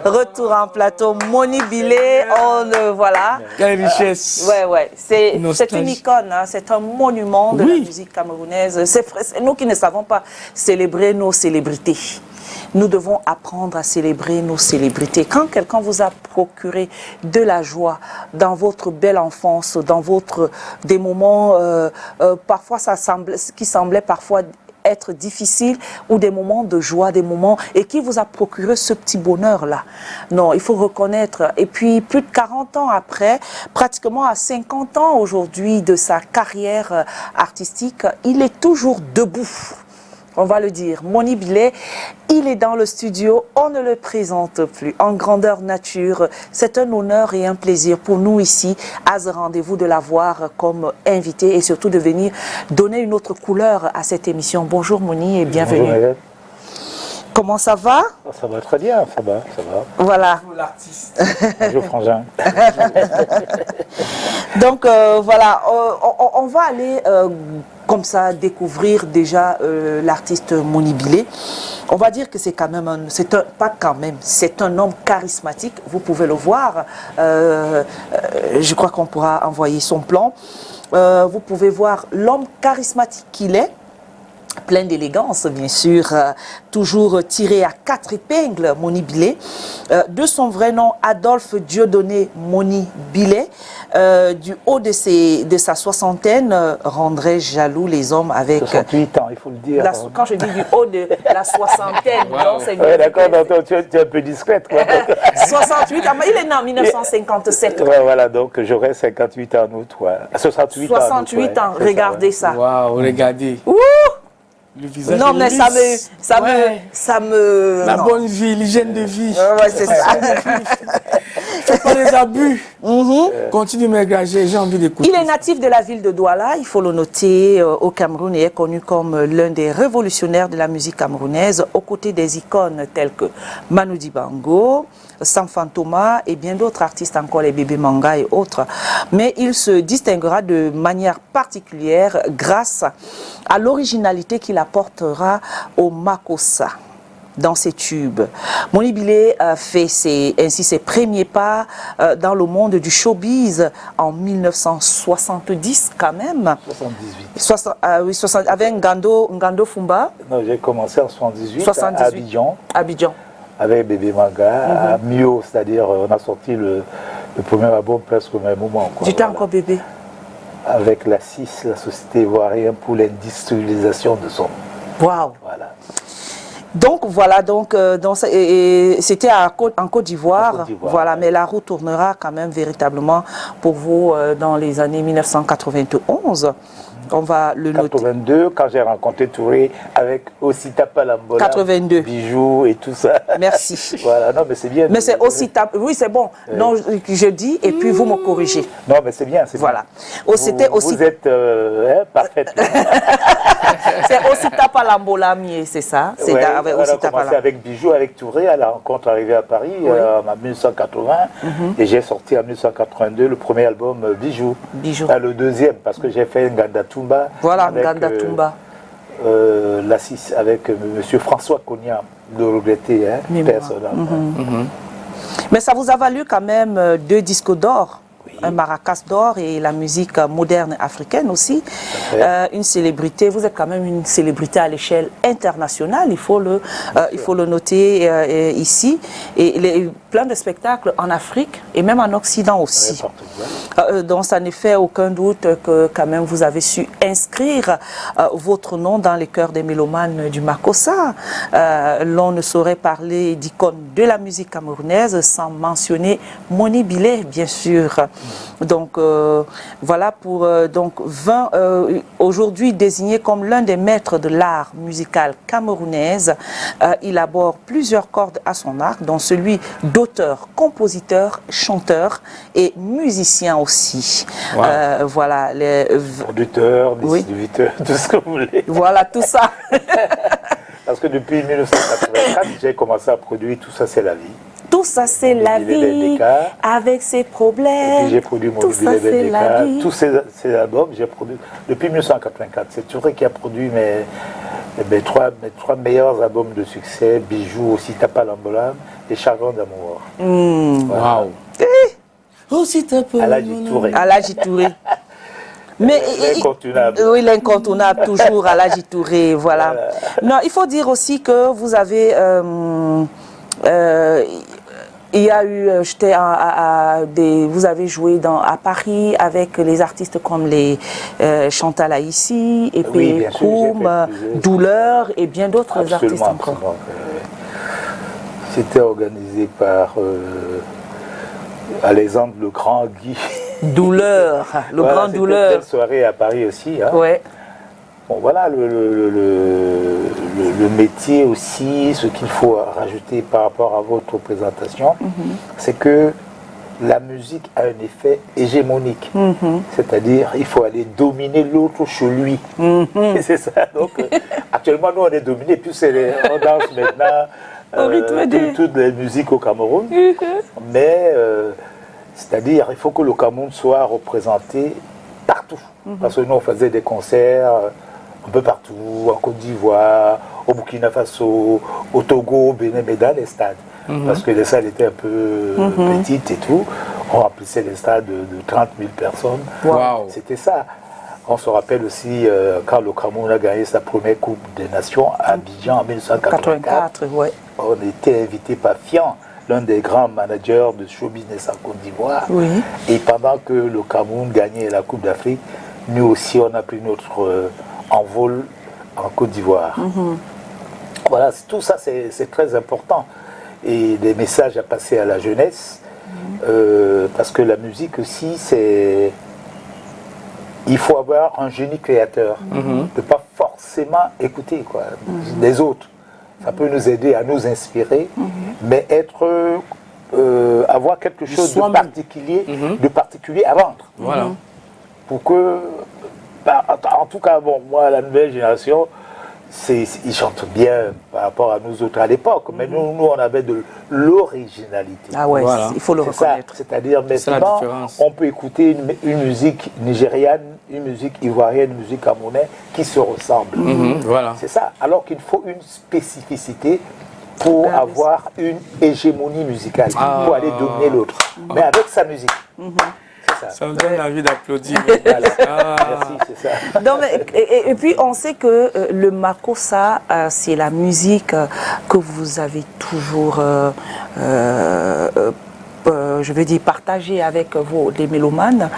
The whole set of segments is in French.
Retour en plateau, Moni Bilé, voilà. Quelle richesse. Ouais. C'est une icône, hein, c'est un monument de la musique camerounaise. C'est nous qui ne savons pas célébrer nos célébrités. Nous devons apprendre à célébrer nos célébrités. Quand quelqu'un vous a procuré de la joie dans votre belle enfance, dans des moments, parfois qui semblaient parfois être difficiles, ou des moments de joie, des moments, et qui vous a procuré ce petit bonheur-là. Non, il faut reconnaître. Et puis, plus de 40 ans après, pratiquement à 50 ans aujourd'hui de sa carrière artistique, il est toujours debout. On va le dire, Moni Bilé, il est dans le studio, on ne le présente plus, en grandeur nature. C'est un honneur et un plaisir pour nous ici, à ce rendez-vous, de l'avoir comme invité et surtout de venir donner une autre couleur à cette émission. Bonjour Moni et bienvenue. Bonjour Maëlle. Comment ça va? Ça va très bien, ça va. Voilà. Bonjour l'artiste. Bonjour Frangin. Donc voilà, on va aller comme ça découvrir déjà l'artiste Moni Bilé. On va dire que c'est quand même c'est un homme charismatique. Vous pouvez le voir. Je crois qu'on pourra envoyer son plan. Vous pouvez voir l'homme charismatique qu'il est. Plein d'élégance, bien sûr, toujours tiré à 4 épingles, Moni Bilé. De son vrai nom, Adolphe Dieudonné Moni Bilé, du haut de sa soixantaine, rendrait jaloux les hommes avec... 68 ans, il faut le dire. Quand je dis du haut de la soixantaine, non, c'est... Ouais, d'accord, tu es un peu discrète, quoi. 68 ans, il est né en 1957. Ouais, voilà, donc j'aurai 58 ans en août, ouais. 68 ans. 68 ans, regardez ça. Waouh, regardez. Ouh! Le visage non, mais ça me... La bonne vie, l'hygiène de vie. Ouais, c'est ça. Faites pas les abus. Continue de m'engager, j'ai envie d'écouter. Il est natif de la ville de Douala, il faut le noter, au Cameroun, et est connu comme l'un des révolutionnaires de la musique camerounaise, aux côtés des icônes telles que Manu Dibango, Sam Fantoma et bien d'autres artistes encore, les Bébé Manga et autres. Mais il se distinguera de manière particulière grâce à l'originalité qu'il apportera au Makossa dans ses tubes. Moni Bilé fait ainsi ses premiers pas dans le monde du showbiz en 1970 quand même. 78. Avec Ngando Fumba. Non, j'ai commencé en 78, à Abidjan. Avec Bébé Manga, à Mio, c'est-à-dire on a sorti le premier album presque au même moment. Du temps encore bébé. Avec la CIS, la Société Ivoirienne pour l'industrialisation de son. Waouh. Voilà. Donc voilà, c'était en Côte d'Ivoire, voilà, mais la roue tournera quand même véritablement pour vous dans les années 1991. On va le noter. 82, quand j'ai rencontré Touré avec Osita Palambola, 82. Bijoux et tout ça. Merci. Voilà, non mais c'est bien. Mais c'est Osita, oui c'est bon. Non, je dis et puis vous me corrigez. Non mais c'est bien, c'est voilà. Bien. Vous êtes parfaite. C'est Osita Palambola, c'est ça. C'est ouais, avec on a Osita commencé avec Bijoux, avec Touré, à la rencontre arrivée à Paris en 1980. Et j'ai sorti en 1982 le premier album Bijoux. Le deuxième, parce que j'ai fait Nganda Tumba. Voilà, Nganda Tumba. Avec M. François Cogna, de regretter, personnel. Mais ça vous a valu quand même 2 disques d'or. Un maracas d'or et la musique moderne africaine aussi. Une célébrité, vous êtes quand même une célébrité à l'échelle internationale, il faut le noter ici. Et plein de spectacles en Afrique et même en Occident aussi. Donc ça ne fait aucun doute que quand même vous avez su inscrire votre nom dans les cœurs des mélomanes du Makossa. L'on ne saurait parler d'icône de la musique camerounaise sans mentionner Moni Bilé, bien sûr. Donc voilà pour aujourd'hui désigné comme l'un des maîtres de l'art musical camerounaise. Il aborde plusieurs cordes à son arc, dont celui d'auteur, compositeur, chanteur et musicien aussi. Wow. Voilà les producteurs, distributeurs, tout ce que vous voulez. Voilà tout ça. Parce que depuis 1984, j'ai commencé à produire Tout ça c'est la vie. Tout ça c'est la vie, avec ses problèmes. Et puis j'ai produit Moni Bilé Bendeka. Tous ces albums, j'ai produit depuis 1984. C'est Touré qui a produit mes trois meilleurs albums de succès, Bijoux, Aussi Tapa Lambolam et Chagrin d'amour. Waouh. Aussi Tapa Lambolam. Aladji Touré. Mais l'incontournable. Oui, l'incontournable, toujours Aladji Touré, voilà. Non, il faut dire aussi que vous avez... il y a eu, vous avez joué à Paris avec les artistes comme les Chantal Aïssi, et puis Koum, Douleur et bien d'autres artistes encore. Absolument. C'était organisé par Alexandre le Grand Guy. Douleur, le voilà, Grand Douleur. C'était une soirée à Paris aussi. Hein. Ouais. Bon, voilà le métier aussi, ce qu'il faut rajouter par rapport à votre présentation, c'est que la musique a un effet hégémonique. C'est-à-dire, il faut aller dominer l'autre chez lui. C'est ça. Donc, actuellement, nous, on est dominés, puis on danse maintenant toutes les musiques au Cameroun. Mais, c'est-à-dire, il faut que le Cameroun soit représenté partout. Parce que nous, on faisait des concerts un peu partout, en Côte d'Ivoire, au Burkina Faso, au Togo, au Bénin, mais dans les stades. Parce que les salles étaient un peu petites et tout. On remplissait les stades de 30 000 personnes. Wow. C'était ça. On se rappelle aussi quand le Cameroun a gagné sa première Coupe des Nations à Abidjan en 1984. Ouais. On était invité par Fian, l'un des grands managers de show business en Côte d'Ivoire. Oui. Et pendant que le Cameroun gagnait la Coupe d'Afrique, nous aussi on a pris notre envol en Côte d'Ivoire. Voilà, tout ça c'est très important. Et des messages à passer à la jeunesse, parce que la musique aussi, c'est... Il faut avoir un génie créateur, ne pas forcément écouter les autres. Ça peut nous aider à nous inspirer, mais avoir quelque chose de particulier à vendre. Voilà. Pour que, en tout cas, bon, moi, la nouvelle génération, ils chantent bien par rapport à nous autres à l'époque, mais nous, on avait de l'originalité. Ah ouais, voilà. Il faut le reconnaître. C'est-à-dire maintenant, on peut écouter une musique nigériane, une musique ivoirienne, une musique camerounaise qui se ressemble. Voilà. C'est ça. Alors qu'il faut une spécificité pour avoir une hégémonie musicale, pour aller dominer l'autre, mais avec sa musique. Ça me donne envie d'applaudir. Merci, c'est ça. Donc, et puis, on sait que le makossa, c'est la musique que vous avez toujours, je veux dire, partagée avec les mélomanes.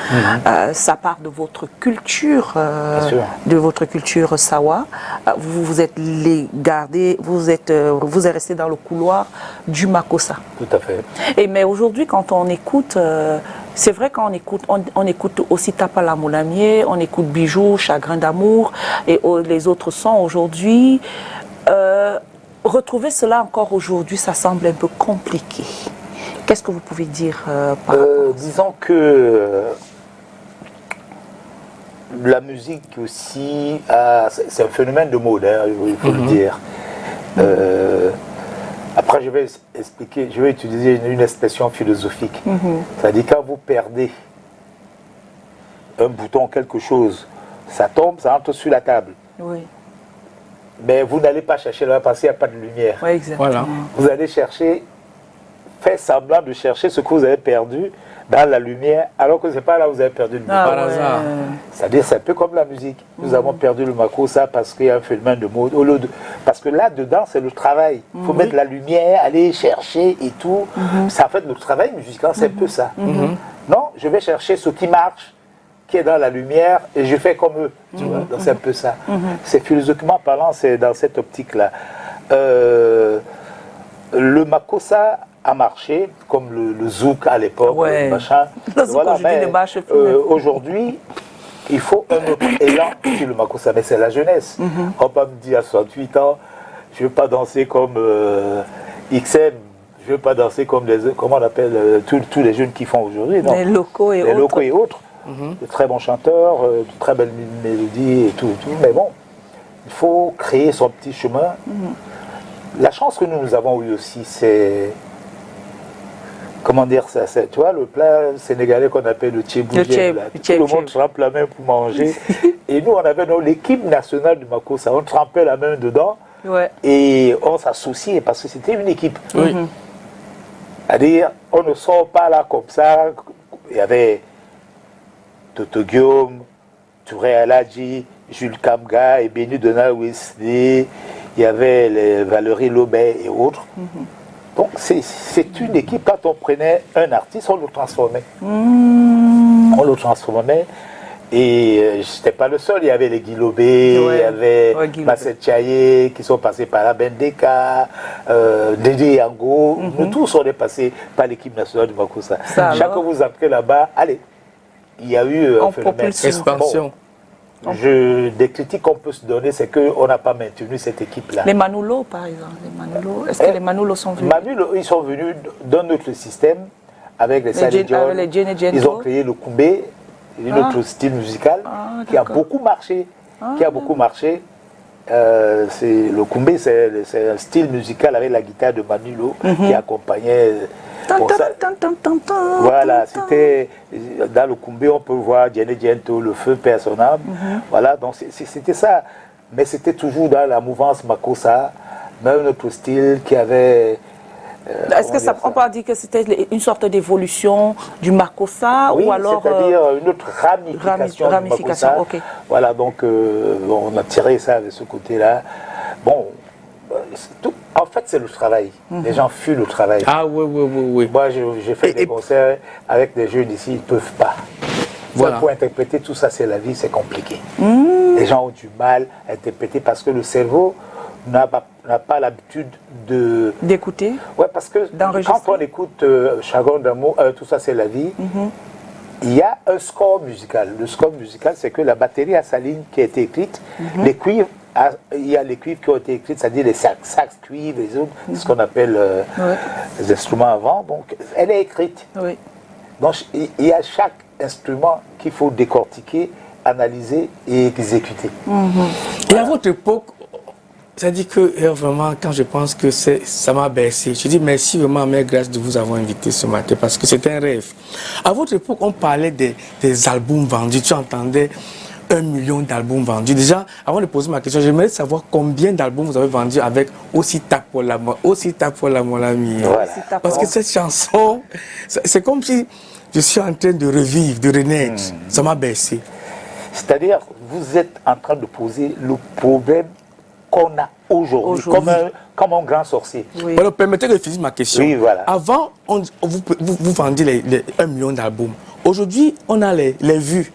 Ça part de votre culture, sawa. Vous êtes gardé, vous êtes resté dans le couloir du makossa. Tout à fait. Mais aujourd'hui, quand on écoute... c'est vrai qu'on écoute, on écoute aussi Tapa Lambolam, on écoute Bijoux, Chagrin d'amour et les autres sons aujourd'hui. Retrouver cela encore aujourd'hui, ça semble un peu compliqué. Qu'est-ce que vous pouvez dire par rapport à ça? Disons que la musique aussi, c'est un phénomène de mode, hein, il faut le dire. Après, je vais utiliser une expression philosophique. C'est-à-dire, quand vous perdez un bouton, quelque chose, ça tombe, ça entre sur la table. Oui. Mais vous n'allez pas chercher là parce qu'il n'y a pas de lumière. Oui, exactement. Voilà. Vous allez chercher, faire semblant de chercher ce que vous avez perdu dans la lumière, alors que ce n'est pas là où vous avez perdu le lumière. Par hasard. C'est-à-dire, c'est un peu comme la musique. Nous avons perdu le makossa parce qu'il y a un phénomène de mode. Parce que là-dedans, c'est le travail. Il faut mettre la lumière, aller chercher et tout. C'est en fait le travail musical, c'est un peu ça. Non, je vais chercher ce qui marche, qui est dans la lumière, et je fais comme eux. Tu vois, donc c'est un peu ça. C'est philosophiquement parlant, c'est dans cette optique-là. Le makossa a marché, comme le zouk à l'époque, machin. Voilà, mais aujourd'hui, il faut un autre élan sur le makossa, mais c'est la jeunesse. On va me dire à 68 ans, je ne veux pas danser comme XM, je ne veux pas danser comme comment on appelle tous les jeunes qui font aujourd'hui. Les locaux et autres. De très bons chanteurs, de très belles mélodies et tout. Mais bon, il faut créer son petit chemin. La chance que nous avons eue aussi, c'est comment dire ça, tu vois, le plat sénégalais qu'on appelle le tchéboudienne, tout le monde trempe la main pour manger. Et nous, on avait l'équipe nationale du Makossa, on trempait la main dedans et on s'associait parce que c'était une équipe. C'est-à-dire, on ne sort pas là comme ça. Il y avait Toto Guillaume, Touré Aladji, Jules Kamga et Béni Donald Wesley, il y avait les Valérie Lobet et autres. Donc c'est une équipe, quand on prenait un artiste, on le transformait. On le transformait. Et je n'étais pas le seul, il y avait les Guy Lobé, il y avait Massé Tchaye qui sont passés par la Bendeka, Dédé Yango. Nous tous on est passés par l'équipe nationale du Makossa. Chaque fois que vous entrez là-bas, allez, il y a eu un phénomène. Expansion. Des critiques qu'on peut se donner, c'est qu'on n'a pas maintenu cette équipe-là. Les Manoulo, par exemple. Est-ce que les Manoulo sont venus? Manoulo, ils sont venus dans notre système avec les Sally John. Ils ont créé le Koumbé, un autre style musical qui a beaucoup marché. Le Koumbé, c'est un style musical avec la guitare de Manoulo qui accompagnait. Voilà, c'était dans le Koumbé, on peut voir Djene Djento, le feu personnel. Voilà, donc c'était ça. Mais c'était toujours dans la mouvance Makossa, même notre style qui avait. Est-ce que on peut dire que c'était une sorte d'évolution du Makossa ou alors c'est-à-dire une autre ramification du Makossa. Voilà, donc on a tiré ça de ce côté-là. Bon. En fait, c'est le travail. Les gens fuient le travail. Ah oui. Moi, j'ai fait des concerts avec des jeunes ici, ils ne peuvent pas. Voilà. Pour interpréter tout ça, c'est la vie, c'est compliqué. Les gens ont du mal à interpréter parce que le cerveau n'a pas l'habitude d'écouter. Ouais, parce que quand on écoute Chagrin d'amour, tout ça, c'est la vie, il y a un score musical. Le score musical, c'est que la batterie a sa ligne qui a été écrite, les cuivres. Il y a les cuivres qui ont été écrits, c'est-à-dire les sax cuivres, les autres, ce qu'on appelle les instruments avant. Donc, elle est écrite. Donc, il y a chaque instrument qu'il faut décortiquer, analyser et exécuter. Et à votre époque, c'est-à-dire que vraiment, quand je pense que ça m'a baissé, je dis merci vraiment à Mère Grâce de vous avoir invité ce matin parce que c'est un rêve. À votre époque, on parlait des albums vendus, tu entendais 1 million d'albums vendus. Déjà, avant de poser ma question, j'aimerais savoir combien d'albums vous avez vendus avec Aussi tard pour la mon ami. Voilà. Parce que cette chanson, c'est comme si je suis en train de revivre, de renaître. Ça m'a baissé. C'est-à-dire, vous êtes en train de poser le problème qu'on a aujourd'hui, comme un grand sorcier. Alors, permettez de finir ma question. Oui, voilà. Avant, vous vendiez les 1 million d'albums. Aujourd'hui, on a les vues.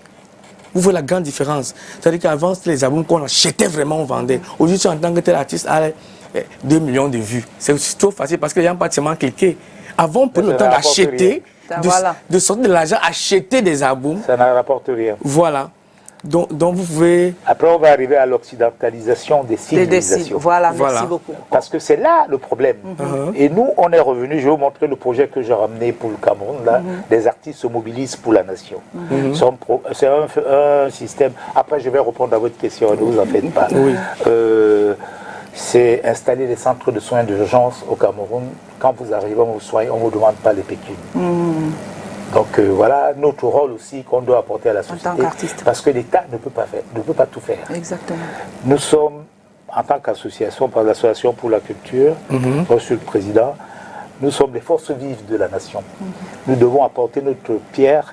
Vous voyez la grande différence. C'est-à-dire qu'avant, les albums qu'on achetait vraiment, on vendait. Aujourd'hui, en tant que tel artiste, 2 millions de vues. C'est trop facile parce que les gens pas seulement cliquer. Avant, on prenait le temps d'acheter, de sortir de l'argent, acheter des albums. Ça ne rapporte rien. Voilà. Donc vous pouvez... Après, on va arriver à l'occidentalisation des civilisations. Voilà, merci beaucoup. Parce que c'est là le problème. Et nous, on est revenus, je vais vous montrer le projet que j'ai ramené pour le Cameroun, là, des artistes se mobilisent pour la nation. C'est un système... Après, je vais répondre à votre question, ne vous en faites pas. C'est installer des centres de soins d'urgence au Cameroun. Quand vous arrivez, on vous soigne, on ne vous demande pas les pécules. Donc voilà notre rôle aussi qu'on doit apporter à la société. En tant qu'artiste. Parce que l'État ne peut pas tout faire. Exactement. Nous sommes, en tant qu'association, par l'association pour la culture, reçu le président, nous sommes les forces vives de la nation. Nous devons apporter notre pierre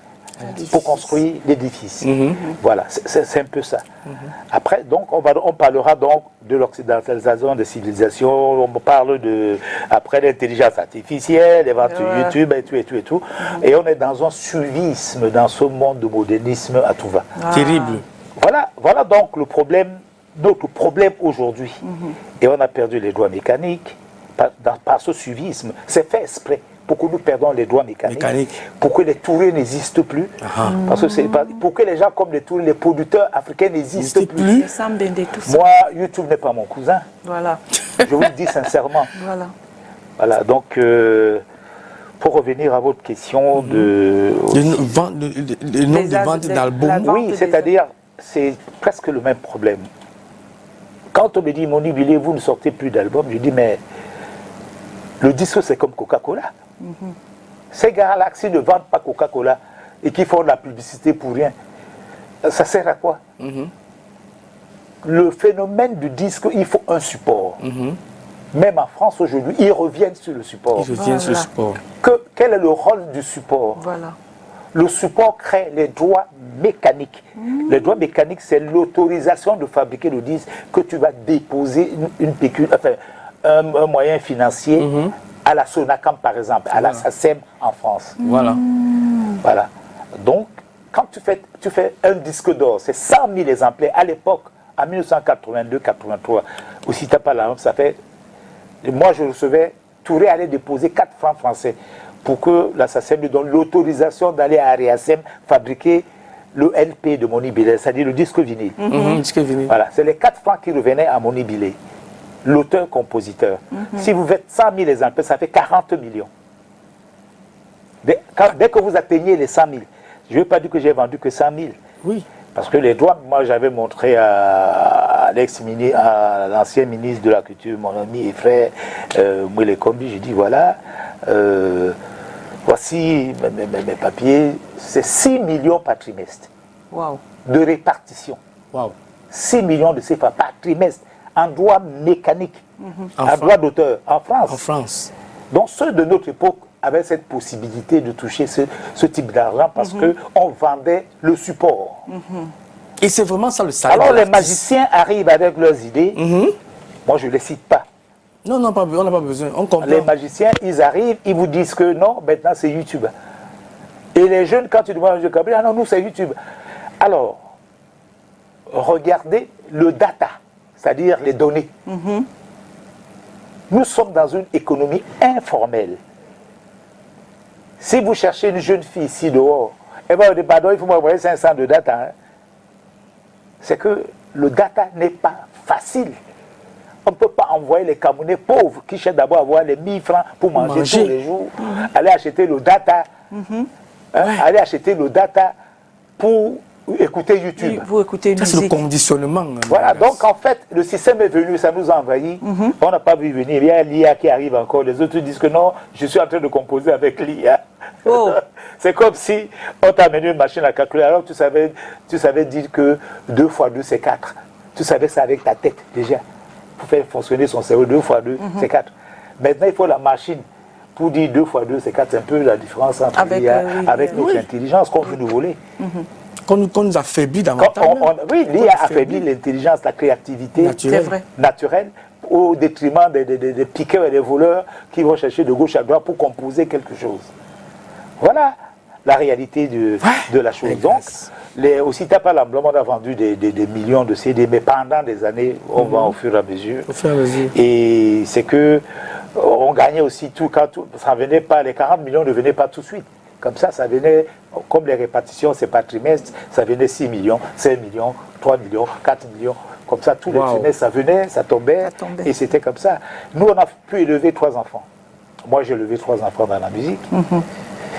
pour construire l'édifice. Voilà, c'est un peu ça. Après, donc, on parlera donc de l'occidentalisation des civilisations, on parle après l'intelligence artificielle, YouTube et tout. Et on est dans un suivisme, dans ce monde de modernisme à tout va. Terrible. Voilà donc notre problème aujourd'hui. Et on a perdu les doigts mécaniques par ce suivisme. C'est fait exprès. Pour que nous perdons les doigts mécaniques, pour que les tourés n'existent plus, parce que pour que les gens comme les tourés, les producteurs africains n'existent plus. Moi, YouTube n'est pas mon cousin. Voilà. Je vous le dis sincèrement. Voilà, donc pour revenir à votre question le nombre de ventes d'albums. Oui, c'est-à-dire, c'est presque le même problème. Quand on me dit, Moni Bilé, vous ne sortez plus d'albums, je dis, mais le disque, c'est comme Coca-Cola. Ces gars-là, s'ils ne vendent pas Coca-Cola et qui font de la publicité pour rien, ça sert à quoi? Le phénomène du disque, il faut un support. Même en France aujourd'hui, ils reviennent sur le support. Ils reviennent sur le support. Quel est le rôle du support? Voilà. Le support crée les droits mécaniques. Les droits mécaniques, c'est l'autorisation de fabriquer le disque que tu vas déposer un moyen financier à la Sonacam, par exemple, à la SACEM en France. Voilà. Voilà. Donc, quand tu fais un disque d'or, c'est 100 000 exemplaires. À l'époque, en 1982-83, aussi t'as pas la honte, ça fait... Moi, je recevais, Touré allait déposer 4 francs français pour que la SACEM lui donne l'autorisation d'aller à Ariasem fabriquer le LP de Moni Billet, c'est-à-dire le disque vinyle. Disque vinyle. Voilà, c'est les 4 francs qui revenaient à Moni Billet, l'auteur-compositeur. Si vous faites 100 000 exemplaires, ça fait 40 millions. Dès que vous atteignez les 100 000, je ne veux pas dire que j'ai vendu que 100 000. Oui. Parce que les droits, moi j'avais montré à l'ancien ministre de la Culture, mon ami et frère, Mouile Kombi, j'ai dit voilà, voici mes papiers, c'est 6 millions par trimestre de répartition. 6 millions de CFA par trimestre en droit mécanique, en droit d'auteur, en France. En France. Donc ceux de notre époque avaient cette possibilité de toucher ce type d'argent parce qu'on vendait le support. Et c'est vraiment ça le salaire. Alors les magiciens arrivent avec leurs idées. Moi je ne les cite pas. Non, on n'a pas besoin. On comprend. Les magiciens, ils arrivent, ils vous disent que non, maintenant c'est YouTube. Et les jeunes, quand tu demandes ah non, nous c'est YouTube. Alors, regardez le data, c'est-à-dire les données. Nous sommes dans une économie informelle. Si vous cherchez une jeune fille ici dehors, eh bien, pardon, il faut m'envoyer 500 de data. Hein. C'est que le data n'est pas facile. On ne peut pas envoyer les Camerounais pauvres qui cherchent d'abord à avoir les 1000 francs pour manger tous les jours, aller acheter le data, aller acheter le data pour écouter YouTube. Pour écouter une musique. C'est le conditionnement. Voilà, donc en fait, le système est venu, ça nous a envahis. On n'a pas vu venir. Il y a l'IA qui arrive encore. Les autres disent que non, je suis en train de composer avec l'IA. Oh. C'est comme si on t'a amené une machine à calculer. Alors tu savais dire que 2 x 2 c'est 4. Tu savais ça avec ta tête déjà. Pour faire fonctionner son cerveau, 2 x 2 c'est 4. Maintenant, il faut la machine pour dire 2 x 2 c'est 4. C'est un peu la différence entre l'IA avec notre intelligence qu'on veut nous voler. Qu'on nous affaiblit davantage. Oui, l'IA affaiblit l'intelligence, la créativité naturelle au détriment des piqueurs et des voleurs qui vont chercher de gauche à droite pour composer quelque chose. Voilà la réalité de la chose. Donc, aussi t'as pas l'emblème, on a vendu des millions de CD, mais pendant des années, on va au fur et à mesure. Et c'est que on gagnait aussi tout, ça venait pas, les 40 millions ne venaient pas tout de suite. Comme ça venait, comme les répartitions, c'est par trimestre, ça venait 6 millions, 5 millions, 3 millions, 4 millions. Comme ça, tous les trimestres, ça venait, ça tombait. Et c'était comme ça. Nous, on a pu élever 3 enfants. Moi, j'ai élevé 3 enfants dans la musique,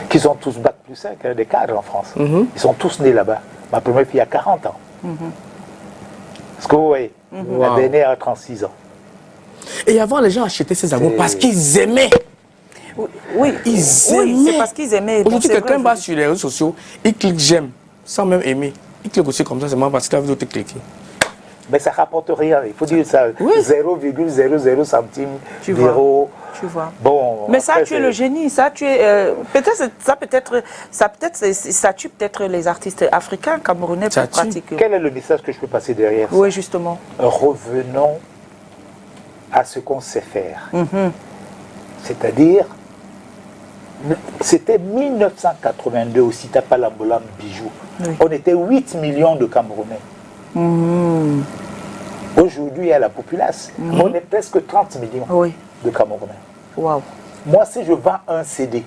qui sont tous bac plus 5, des cadres en France. Ils sont tous nés là-bas. Ma première fille a 40 ans. Est-ce que vous voyez? La dernière a 36 ans. Et avant, les gens achetaient ces albums parce qu'ils aimaient. Oui, ils aimaient. C'est parce qu'ils aimaient. Aujourd'hui, quelqu'un va sur les réseaux sociaux, il clique j'aime, sans même aimer. Il clique aussi comme ça, c'est moi parce qu'il a vu d'autres cliquer. Mais ça ne rapporte rien. Il faut dire ça. 0,00 centimes d'euros. Tu vois. Bon, mais ça, tu es le génie. Ça, tu es. Ça tue peut-être les artistes africains, camerounais, plus pratiquement. Quel est le message que je peux passer derrière ça? Oui, justement. Revenons à ce qu'on sait faire. C'est-à-dire, c'était 1982 au Sita Palambolam Bijou. On était 8 millions de Camerounais. Aujourd'hui, à la populace, on est presque 30 millions de Camerounais. Wow. Moi, si je vends un CD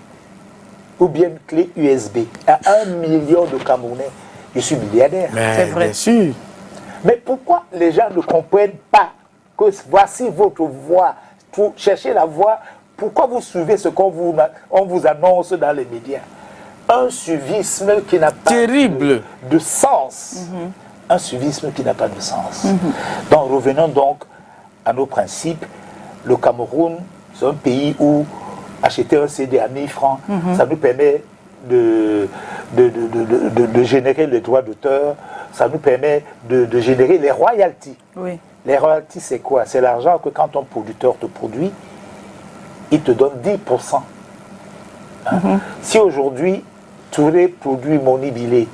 ou bien une clé USB à 1 million de Camerounais, je suis milliardaire. C'est vrai. Bien sûr. Mais pourquoi les gens ne comprennent pas que voici votre voix, pour chercher la voix? Pourquoi vous suivez ce qu'on vous annonce dans les médias? Un suivisme qui n'a pas de sens. Un suivisme qui n'a pas de sens. Donc revenons donc à nos principes. Le Cameroun, c'est un pays où acheter un CD à 1000 francs, ça nous permet de générer les droits d'auteur, ça nous permet de générer les royalties. Oui. Les royalties, c'est quoi? C'est l'argent que quand ton producteur te produit, il te donne 10%. Hein? Si aujourd'hui, Touré produit Monibilé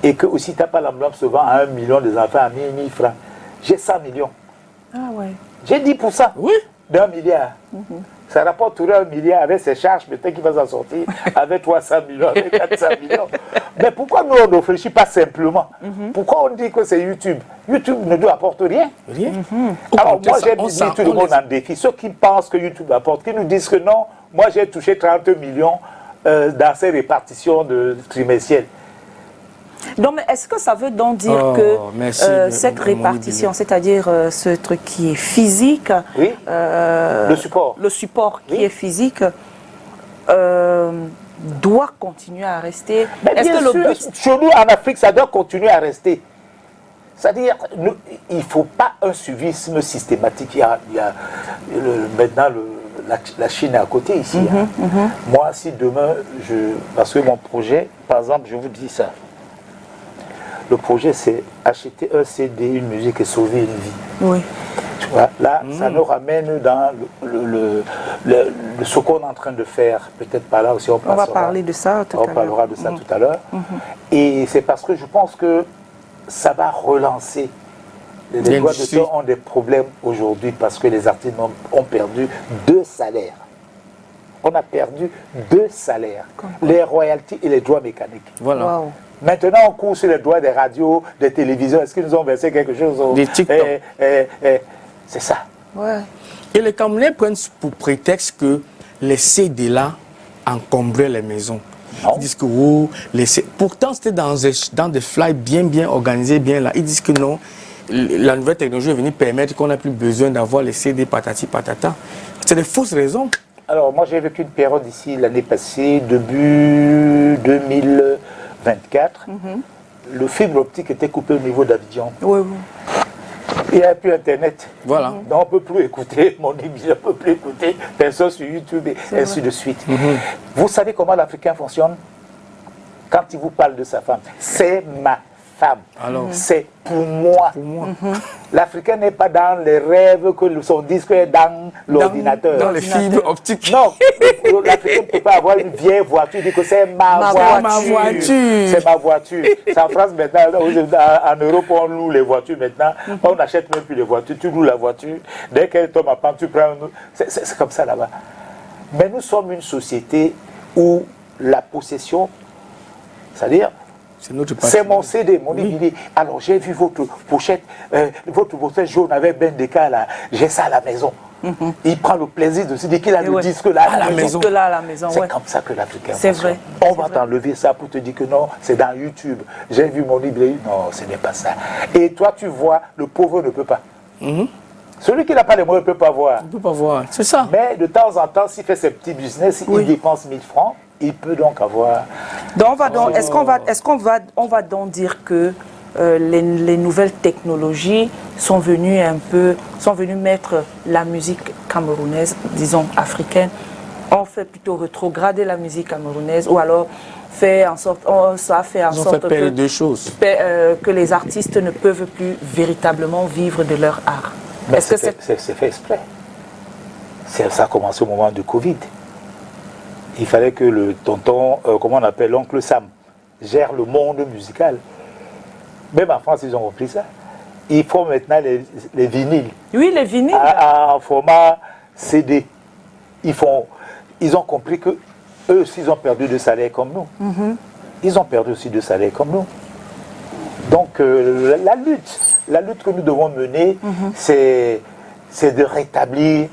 et que aussi tu n'as pas l'emblème se vend à 1 million, des enfants à 1000 francs, j'ai 100 millions. Ah ouais. J'ai 10% Oui. d'1 milliard. Ça rapporte Touré 1 milliard avec ses charges, peut-être qu'il va s'en sortir avec 300 millions, avec 400 millions. Mais pourquoi nous on ne réfléchit pas simplement? Pourquoi on dit que c'est YouTube? YouTube ne nous apporte rien. Rien. Alors moi j'ai mis tout le monde en défi. Ceux qui pensent que YouTube apporte, qui nous disent que non, moi j'ai touché 30 millions dans ces répartitions trimestrielles. Donc, mais est-ce que ça veut donc dire que cette répartition, c'est-à-dire ce truc qui est physique, oui, le support qui est physique, doit continuer à rester? Est-ce que le but... Chez nous, en Afrique, ça doit continuer à rester. C'est-à-dire, il ne faut pas un suivisme systématique. Il y a maintenant la Chine est à côté ici. Moi, si demain, parce que mon projet, par exemple, je vous dis ça. Le projet, c'est acheter un CD, une musique et sauver une vie. Oui. Tu vois, là, ça nous ramène dans ce qu'on est en train de faire. Peut-être par là aussi, on va parler de ça tout à l'heure. On parlera de ça tout à l'heure. Et c'est parce que je pense que ça va relancer. Les droits d'auteur ont des problèmes aujourd'hui parce que les artistes ont perdu 2 salaires. On a perdu 2 salaires. Les royalties et les droits mécaniques. Voilà. Wow. Maintenant, on court sur les droits des radios, des télévisions. Est-ce qu'ils nous ont versé quelque chose Des TikTok. C'est ça. Ouais. Et les Camerounais prennent pour prétexte que les CD là encombraient les maisons. Non. Ils disent que pourtant c'était dans des fly bien organisés, bien là. Ils disent que non, la nouvelle technologie est venue permettre qu'on n'a plus besoin d'avoir les CD patati patata. C'est des fausses raisons. Alors moi j'ai vécu une période ici l'année passée, début 2024. Le fibre optique était coupé au niveau d'Abidjan. Oui, oui. Il n'y a plus Internet. Voilà. Donc on ne peut plus écouter mon émission, on ne peut plus écouter personne sur YouTube et ainsi de suite. Vous savez comment l'Africain fonctionne? Quand il vous parle de sa femme, c'est ma femme. C'est pour moi. L'Africain n'est pas dans les rêves que son disque est dans l'ordinateur. Dans les fibres optiques. Non, l'Africain ne peut pas avoir une vieille voiture, il dit que c'est ma voiture. C'est ma voiture. C'est en France maintenant, en Europe on loue les voitures maintenant. On n'achète même plus les voitures, tu loues la voiture. Dès qu'elle tombe à panne, tu prends un autre. C'est comme ça là-bas. Mais nous sommes une société où la possession, c'est-à-dire, c'est mon CD, mon DVD. Alors j'ai vu votre pochette jaune avec Bendeka là, j'ai ça à la maison. Il prend le plaisir de se dire qu'il a le disque là à la maison. C'est comme ça que l'Africain fonctionne. C'est vrai. On va t'enlever ça pour te dire que non, c'est dans YouTube. J'ai vu mon DVD. Non, ce n'est pas ça. Et toi tu vois, le pauvre ne peut pas. Celui qui n'a pas les moyens ne peut pas voir. Il ne peut pas voir, c'est ça. Mais de temps en temps, s'il fait ses petits business, il dépense 1000 francs. Il peut donc avoir... Donc, est-ce qu'on va donc dire que les nouvelles technologies sont venues mettre la musique camerounaise, disons africaine, on fait plutôt rétrograder la musique camerounaise, ou alors ça fait en sorte que les artistes ne peuvent plus véritablement vivre de leur art. Est-ce que c'est fait exprès? Ça a commencé au moment du Covid. Il fallait que le tonton, comment on appelle, l'oncle Sam, gère le monde musical. Même en France, ils ont repris ça. Ils font maintenant les vinyles. Oui, les vinyles. En format CD. Ils ont compris que eux aussi, ils ont perdu de salaire comme nous. Ils ont perdu aussi de salaire comme nous. Donc, la lutte que nous devons mener, c'est de rétablir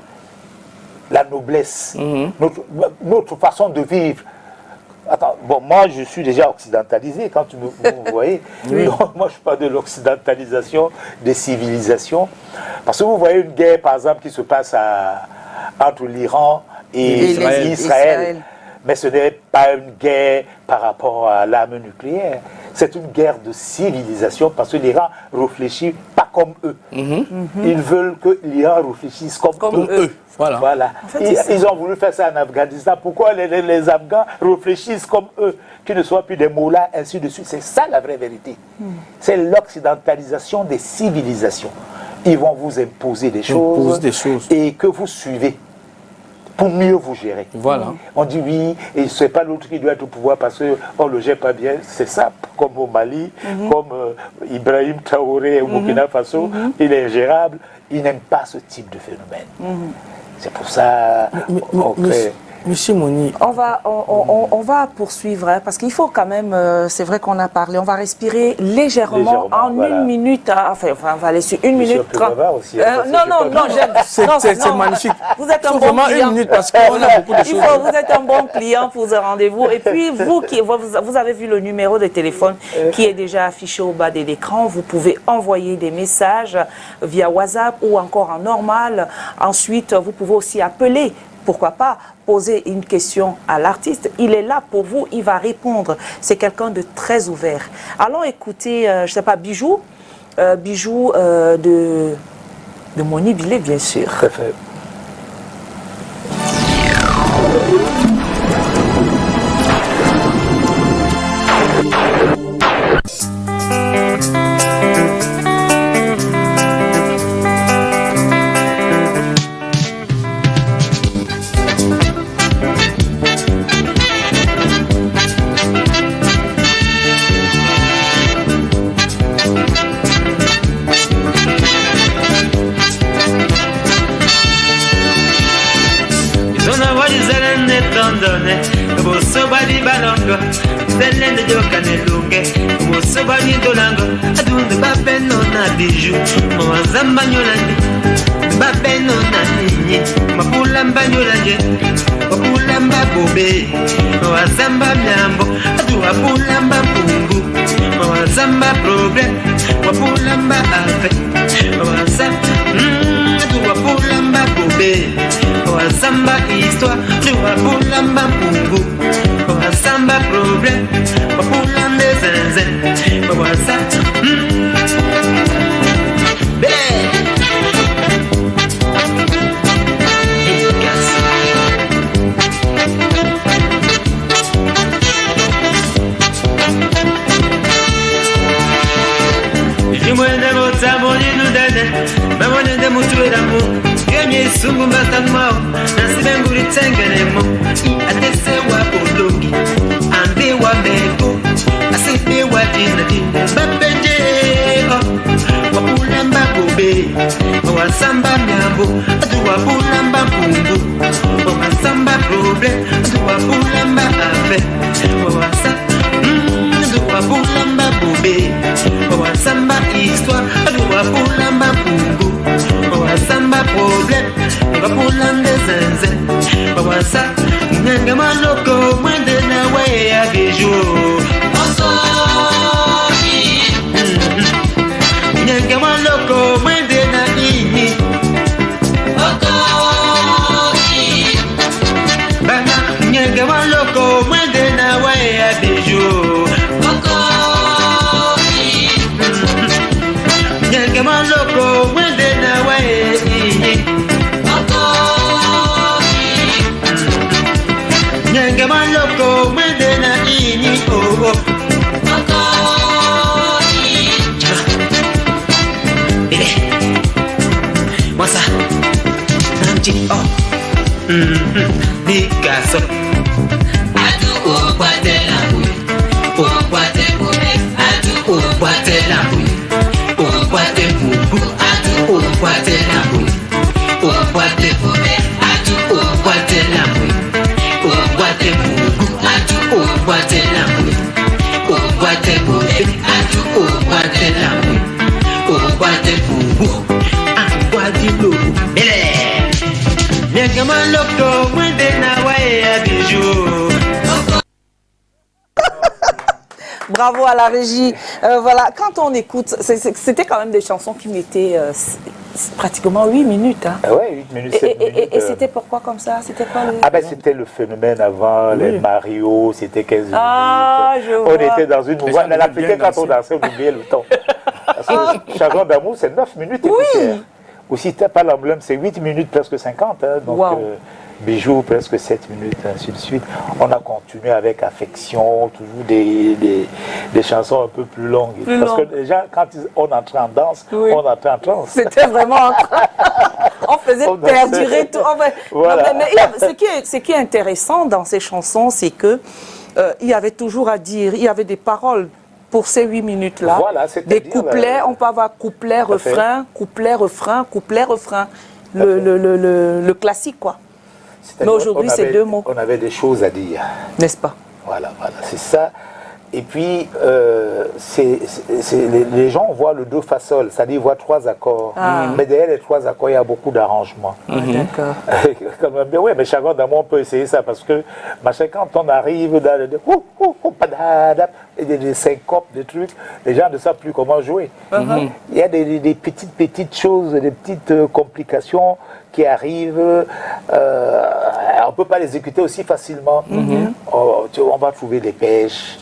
la noblesse, notre façon de vivre. Attends, bon, moi je suis déjà occidentalisé quand vous voyez. Donc, moi je parle de l'occidentalisation des civilisations. Parce que vous voyez une guerre par exemple qui se passe entre l'Iran et Israël. Mais ce n'est pas une guerre par rapport à l'arme nucléaire. c'est une guerre de civilisation parce que l'Iran réfléchit pas comme eux. Ils veulent que l'Iran réfléchisse comme eux. Voilà. En fait, ils ont voulu faire ça en Afghanistan. Pourquoi les Afghans réfléchissent comme eux, qu'ils ne soient plus des mollahs, ainsi de suite. C'est ça la vraie vérité. C'est l'occidentalisation des civilisations. Ils vont vous imposer des choses et que vous suivez pour mieux vous gérer. Voilà. On dit oui, et ce n'est pas l'autre qui doit être au pouvoir parce qu'on ne le gère pas bien. C'est ça, comme au Mali, comme Ibrahim Traoré au Burkina Faso, il est ingérable. Il n'aime pas ce type de phénomène. C'est pour ça Monsieur Moni, on va poursuivre, hein, parce qu'il faut quand même, c'est vrai qu'on a parlé, on va respirer légèrement en une minute, enfin on va aller sur une minute 30. Aussi, non, c'est magnifique. Vous êtes un bon client. Une minute parce qu'on a beaucoup de choses. Vous êtes un bon client pour ce rendez-vous. Et puis vous avez vu le numéro de téléphone qui est déjà affiché au bas de l'écran. Vous pouvez envoyer des messages via WhatsApp ou encore en normal. Ensuite, vous pouvez aussi appeler. Pourquoi pas poser une question à l'artiste. Il est là pour vous, il va répondre. C'est quelqu'un de très ouvert. Allons écouter, je ne sais pas, Bijou. Bijou de Moni Bilé, bien sûr. Très fait. Bosobani balongo, selende jokane lunge. Bosobani dolango, adunde babeno na bijou. Mwazamba nyolande, babeno na ninyi. Mapulamba nyolande, mapulamba bobe. Mwazamba myambo, adu wapulamba pungu. Mwazamba problem, wapulamba afe. Mwazamba, adu wapulamba bobe. Mwazamba histoire, adu wapulamba pungu. Samba problème, pour l'année zinzin, pour ça. Jimwende motamoni nudene, mamone mutuwe damu. Yenye sungu mbatamao, nasibenguri tengenemo. Atese wa pologi, ande wa meko. Asipe wa dina, babenje. Wapulamba bobe, wasamba nyambo. Adu wapulamba pungu, wasamba problem. Adu wapulamba afe, wasa. Adu wapulamba bobe, wasamba histoire. Adu wapulamba pungu, wasamba problem. Wapulanda zenze, wasa. Nyanga maloko, mwende na we ya bijou. Nyanga maloko, mwende na ini. Bana, nyanga maloko, mwende na we ya bijou. Nyanga maloko, mwende na we ya ini. Nyanga maloko, mwende na ini. Wasa, nanti Picasso. Adu okwate lambu, okwate bube. Adu okwate lambu, okwate bubu. Adu okwate lambu, okwate bube. Adu okwate lambu, okwate bubu. Adu okwate lambu, okwate bube. Adu okwate lambu, okwate bubu. Akwati bubu. Nyanga maloko, mwende na wae ya bijou. Bravo à la régie. Voilà, quand on écoute, c'était quand même des chansons qui mettaient pratiquement 8 minutes. Hein. Ouais, 8 minutes, 7 minutes. Et c'était pourquoi comme ça? C'était quoi le... Ah ben c'était le phénomène avant, les Mario, c'était 15 minutes. Je vois. On était dans une mouvance. Mais l'Africain, quand on dansait, on oubliait le temps. Parce que Chagrin d'amour, c'est 9 minutes et poussière. Ou si tu n'as pas l'emblème, c'est 8 minutes, presque 50. Hein, donc, Bijoux, presque 7 minutes, ainsi de suite. On a continué avec affection, toujours des chansons un peu plus longues. Parce que déjà, quand on entrait en danse, on entrait en transe. C'était vraiment on faisait perdurer tout. Voilà. Non, mais ce qui est intéressant dans ces chansons, c'est que il y avait toujours à dire, il y avait des paroles pour ces 8 minutes-là. Voilà, des couplets, on peut avoir couplet, refrain, couplet, refrain, couplet, refrain. Le classique, quoi. Mais aujourd'hui, c'est 2 mots. On avait des choses à dire. N'est-ce pas? Voilà, c'est ça. Et puis, les gens voient le do fa sol, c'est-à-dire ils voient 3 accords. Mais derrière les 3 accords, il y a beaucoup d'arrangements. D'accord. Oui, mais Chagrin d'amour, on peut essayer ça parce que quand on arrive dans des syncopes, des trucs, les gens ne savent plus comment jouer. Il y a des petites choses, des petites complications qui arrivent. On ne peut pas les exécuter aussi facilement. On va trouver des pêches.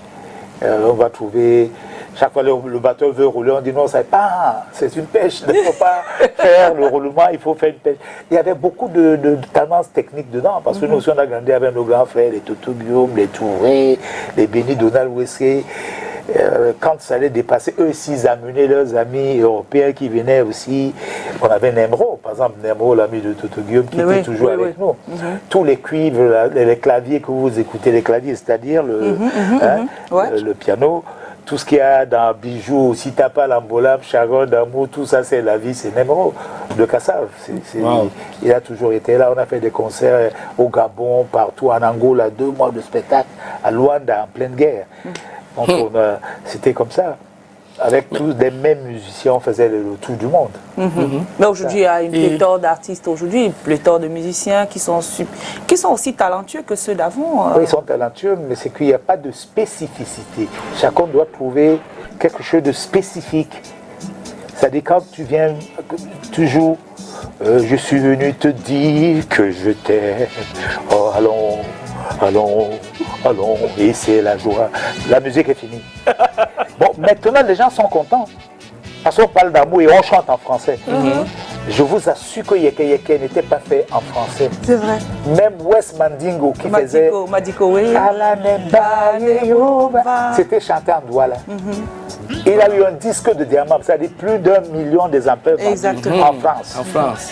On va trouver, chaque fois le bateau veut rouler, on dit non, c'est une pêche, il ne faut pas faire le roulement, il faut faire une pêche. Il y avait beaucoup de tendances techniques dedans, parce que nous aussi on a grandi avec nos grands frères, les Toto Guillaume, les Touré, les Béni Donald Wesley. Quand ça allait dépasser, eux aussi ils amenaient leurs amis européens qui venaient aussi. On avait Nemro, par exemple, Nemro, l'ami de Toto Guillaume, qui était toujours avec nous. Tous les cuivres, les claviers que vous écoutez, les claviers, c'est-à-dire le piano, tout ce qu'il y a dans Bijoux, si t'as pas l'ambolam, Chagrin d'amour, tout ça c'est la vie, c'est Nemro de Kassav. Il a toujours été là. On a fait des concerts au Gabon, partout, en Angola, 2 mois de spectacle, à Luanda, en pleine guerre. Donc c'était comme ça. Avec tous les mêmes musiciens, on faisait le tour du monde. Mais aujourd'hui, il y a une pléthore d'artistes, aujourd'hui, une pléthore de musiciens qui sont aussi talentueux que ceux d'avant. Oui, ils sont talentueux, mais c'est qu'il n'y a pas de spécificité. Chacun doit trouver quelque chose de spécifique. C'est-à-dire quand tu viens, tu joues, je suis venu te dire que je t'aime. Oh, allons, et c'est la joie. La musique est finie. Bon, maintenant les gens sont contents. Parce qu'on parle d'amour et on chante en français. Je vous assure que Yeke Yeke n'était pas fait en français. C'est vrai. Même West Mandingo qui faisait Madiko, oui. C'était chanté en Douala. Il a eu un disque de diamant, c'est-à-dire plus d'1 million d'exemplaires en France. En France.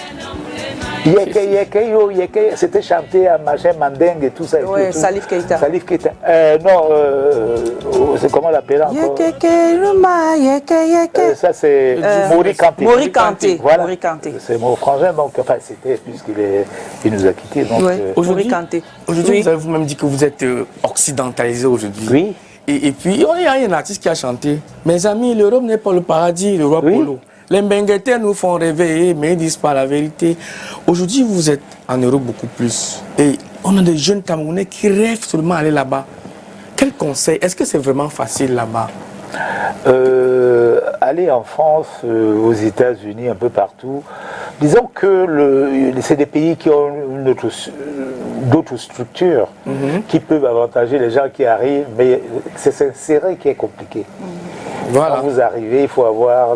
Yeke Yeke yo Yeke, c'était chanté à Machin Mandeng et tout ça. Oui, Salif Keita. Salif Keita. Non, c'est comment on l'appelle encore? Ça c'est Mori Kanté. Mori Kanté. Voilà. C'est mon frangin, donc enfin c'était puisqu'il nous a quittés. Aujourd'hui, vous avez vous-même dit que vous êtes occidentalisé aujourd'hui. Oui. Et puis, il y a un artiste qui a chanté. Mes amis, l'Europe n'est pas le paradis, le roi Polo. Les Mbenguetés nous font rêver, mais ils ne disent pas la vérité. Aujourd'hui, vous êtes en Europe beaucoup plus. Et on a des jeunes Camerounais qui rêvent seulement d'aller là-bas. Quel conseil? Est-ce que c'est vraiment facile là-bas? Aller en France, aux États-Unis, un peu partout. Disons que c'est des pays qui ont d'autres structures qui peuvent avantager les gens qui arrivent, mais c'est vrai qui est compliqué. Voilà. Quand vous arrivez, il faut avoir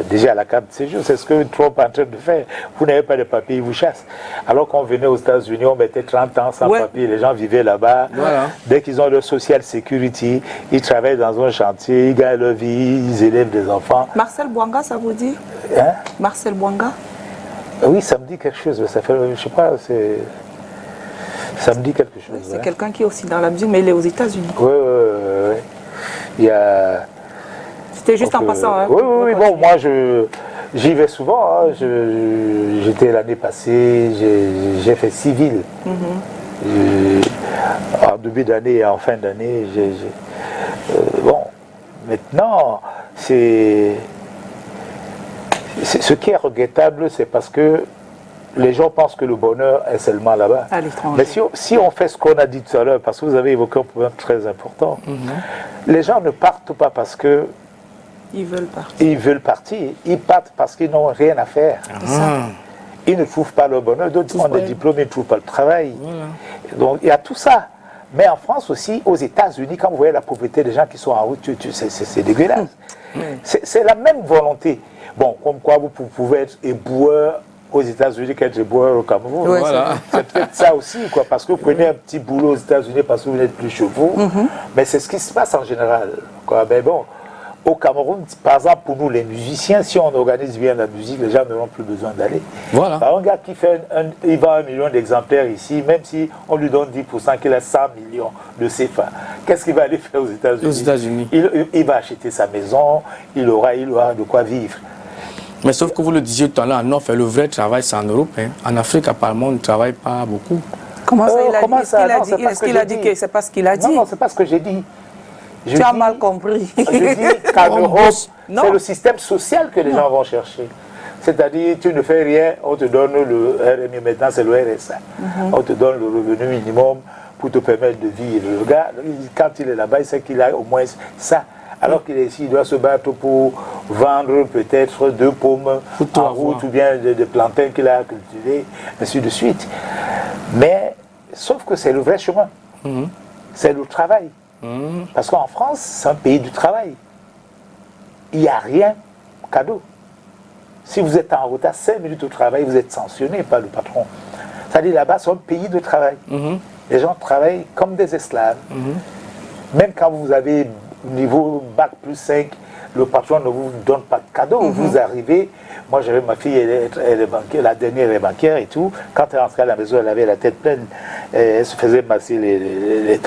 déjà la carte de séjour. C'est ce que Trump est en train de faire. Vous n'avez pas de papier, ils vous chassent. Alors qu'on venait aux États-Unis, on mettait 30 ans sans papier. Les gens vivaient là-bas. Voilà. Dès qu'ils ont leur social security, ils travaillent dans un chantier, ils gagnent leur vie, ils élèvent des enfants. Marcel Bouanga, ça vous dit? Marcel Bouanga? Oui, ça me dit quelque chose. Ça fait, je sais pas, ça me dit quelque chose. C'est quelqu'un qui est aussi dans la musique, mais il est aux États-Unis. Oui. Il y a... C'était juste en passant. Hein, oui. Bon, moi, j'y vais souvent. Hein. J'étais l'année passée, j'ai fait civil. En début d'année et en fin d'année. Bon, maintenant, ce qui est regrettable, c'est parce que les gens pensent que le bonheur est seulement là-bas. À l'étranger. Mais si on fait ce qu'on a dit tout à l'heure, parce que vous avez évoqué un problème très important, les gens ne partent pas parce que ils veulent partir. Ils veulent partir. Ils partent parce qu'ils n'ont rien à faire. Ils ne trouvent pas le bonheur. D'autres ont des diplômes, ils ne trouvent pas le travail. Donc il y a tout ça. Mais en France aussi, aux États-Unis, quand vous voyez la pauvreté des gens qui sont en route, c'est dégueulasse. C'est la même volonté. Bon, comme quoi vous pouvez être éboueur aux États-Unis qu'être éboueur au Cameroun. Ouais, c'est peut-être ça aussi, quoi, parce que vous prenez un petit boulot aux États-Unis parce que vous n'êtes plus chez vous. Mais c'est ce qui se passe en général, quoi. Mais bon, au Cameroun, par exemple, pour nous les musiciens, si on organise bien la musique, les gens n'auront plus besoin d'aller. Voilà. Un gars qui fait il vend 1 million d'exemplaires ici, même si on lui donne 10%, qu'il a 100 millions de CFA, qu'est-ce qu'il va aller faire aux États-Unis? Aux États-Unis. Il va acheter sa maison, il aura de quoi vivre. Mais sauf que vous le disiez tout à l'heure, en Nord, le vrai travail, c'est en Europe. Hein. En Afrique, apparemment, on ne travaille pas beaucoup. Comment ça, il a dit? Est-ce qu'il a dit que c'est pas ce qu'il a dit? Non, c'est pas ce que j'ai dit. Tu as mal compris. Je dis qu'en Europe, c'est le système social que les gens vont chercher. C'est-à-dire, tu ne fais rien, on te donne le RMI, maintenant c'est le RSA. On te donne le revenu minimum pour te permettre de vivre. Le gars, quand il est là-bas, il sait qu'il a au moins ça. Alors qu'il est ici, il doit se battre pour vendre peut-être 2 pommes en route ou bien des plantains qu'il a cultivés, ainsi de suite. Mais, sauf que c'est le vrai chemin. C'est le travail. Parce qu'en France, c'est un pays du travail. Il n'y a rien cadeau. Si vous êtes en retard 5 minutes au travail, vous êtes sanctionné par le patron. C'est-à-dire là-bas, c'est un pays de travail. Les gens travaillent comme des esclaves. Même quand vous avez niveau bac plus 5, le patron ne vous donne pas de cadeau. Vous arrivez, moi j'avais ma fille, elle est banquière, la dernière est banquière et tout. Quand elle rentrait à la maison, elle avait la tête pleine. Elle se faisait masser les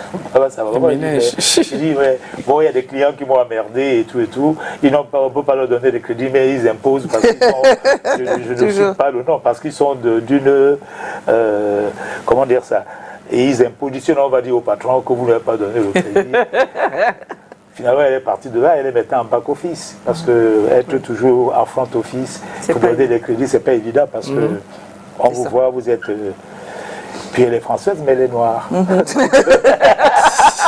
ça va vraiment. Je dis, mais bon, il y a des clients qui m'ont emmerdé et tout. On ne peut pas leur donner des crédits, mais ils imposent parce qu'ils sont, je ne cite pas le nom, parce qu'ils sont d'une, comment dire ça, et ils imposent, sinon on va dire au patron que vous n'avez pas donné le crédit. Finalement, elle est partie de là, elle est maintenant en back-office. Parce que être toujours en front-office pour donner des crédits, c'est pas évident parce que on vous voit, vous êtes. Puis elle est française, mais elle est noire.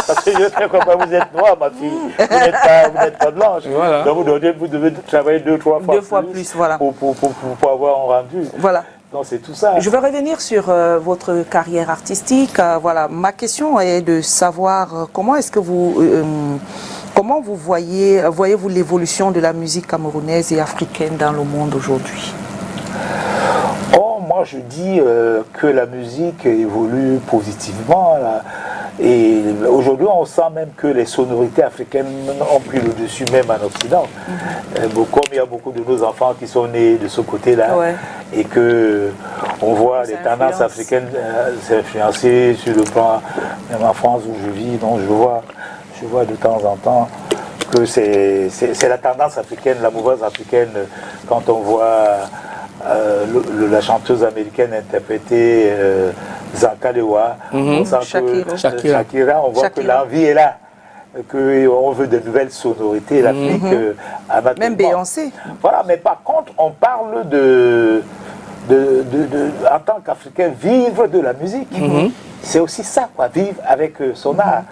Parce que je sais comment vous êtes noire, ma fille. Vous n'êtes pas blanche. Voilà. Donc vous devez travailler 2-3 fois plus voilà. pour avoir un rendu. Voilà. Donc c'est tout ça. Je vais revenir sur votre carrière artistique. Voilà, ma question est de savoir comment est-ce que comment vous voyez-vous l'évolution de la musique camerounaise et africaine dans le monde aujourd'hui? Moi je dis que la musique évolue positivement. Là. Et aujourd'hui, on sent même que les sonorités africaines ont pris le dessus même en Occident. Comme il y a beaucoup de nos enfants qui sont nés de ce côté-là, et que on voit les tendances africaines s'influencer sur le plan, même en France où je vis, donc je vois de temps en temps que c'est la tendance africaine, la mouvance africaine, quand on voit la chanteuse américaine interpréter Zankadewa, Shakira, on voit que l'envie est là, qu'on veut de nouvelles sonorités, l'Afrique. Même Beyoncé. Voilà, mais par contre, on parle en tant qu'Africain, vivre de la musique. C'est aussi ça, quoi, vivre avec son art.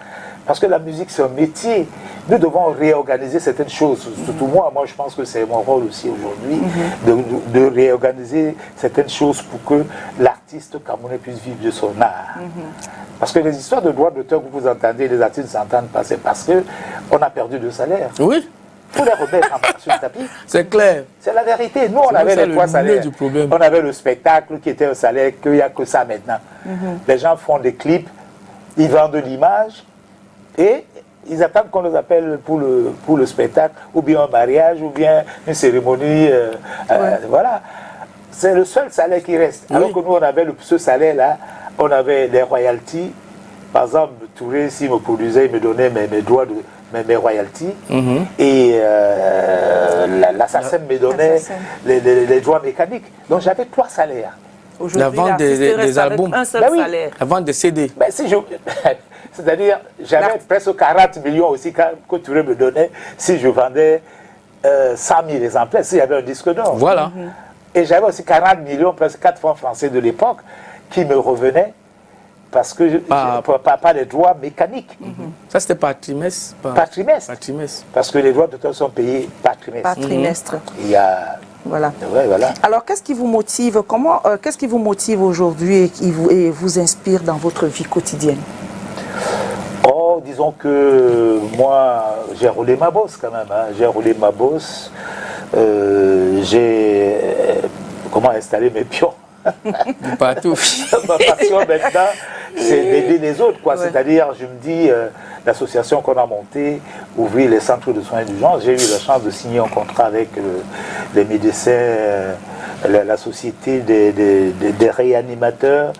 Parce que la musique, c'est un métier. Nous devons réorganiser certaines choses. Surtout moi je pense que c'est mon rôle aussi aujourd'hui, de réorganiser certaines choses pour que l'artiste camerounais puisse vivre de son art. Parce que les histoires de droits d'auteur que vous entendez, les artistes ne s'entendent pas, c'est parce qu'on a perdu de salaire. Oui. Il faut les remettre sur le tapis. C'est clair. C'est la vérité. Nous, on avait les 3 salaires. On avait le spectacle qui était un salaire, qu'il n'y a que ça maintenant. Les gens font des clips, ils vendent de l'image et ils attendent qu'on les appelle pour le spectacle, ou bien un mariage, ou bien une cérémonie. Voilà. C'est le seul salaire qui reste. Alors que nous, on avait ce salaire-là, on avait les royalties. Par exemple, Touré, s'il me produisait, il me donnait mes droits, mes royalties. Et l'assassin me donnait les droits mécaniques. Donc j'avais 3 salaires. La vente des albums, un seul salaire. La vente des CD. C'est-à-dire, j'avais presque 40 millions aussi que Touré me donnait si je vendais 100 000 exemplaires, s'il y avait un disque d'or. Voilà. Et j'avais aussi 40 millions, presque 4 francs français de l'époque, qui me revenaient parce que pas les droits mécaniques. Ça, c'était par trimestre? Par trimestre. Par trimestre. Parce que les droits d'auteur sont payés par trimestre. Par trimestre. Il y a... Voilà. Ouais, voilà. Alors, qu'est-ce qui vous motive, qu'est-ce qui vous motive aujourd'hui et vous inspire dans votre vie quotidienne? Oh, disons que moi, j'ai roulé ma bosse quand même. Hein. J'ai roulé ma bosse. J'ai installé mes pions. Partout. Ma passion maintenant, c'est d'aider les autres. Ouais. C'est-à-dire, je me dis, l'association qu'on a montée, ouvrir les centres de soins d'urgence, j'ai eu la chance de signer un contrat avec les médecins, la société des réanimateurs,